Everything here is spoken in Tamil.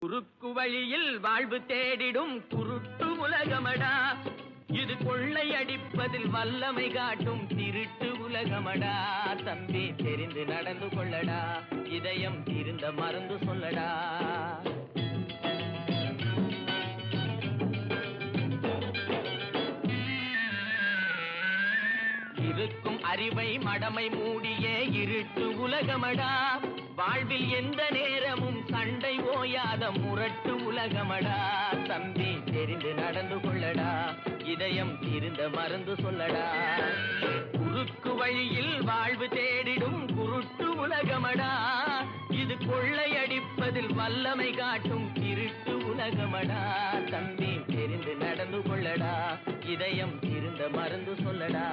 குறுக்கு வழியில் வாழ்வு தேடிடும் குருட்டு உலகமடா, இது கொள்ளை அடிப்பதில் வல்லமை காட்டும் திருட்டு உலகமடா. தம்பி தெரிந்து நடந்து கொள்ளடா, இதயம் திருந்த மறந்து சொல்லடா. இருக்கும் அறிவை மடமை மூடிய இருட்டு உலகமடா, வாழ்வில் எந்த நேரமும் சண்டை ஓயாத முரட்டு உலகமடா. தம்பி தெரிந்து நடந்து கொள்ளடா, இதயம் திருந்த மறந்து சொல்லடா. குறுக்கு வழியில் வாழ்வு தேடிடும் குருட்டு உலகமடா, இது கொள்ளை அடிப்பதில் வல்லமை காட்டும் திருட்டு உலகமடா. தம்பி தெரிந்து நடந்து கொள்ளடா, இதயம் திருந்த மறந்து சொல்லடா.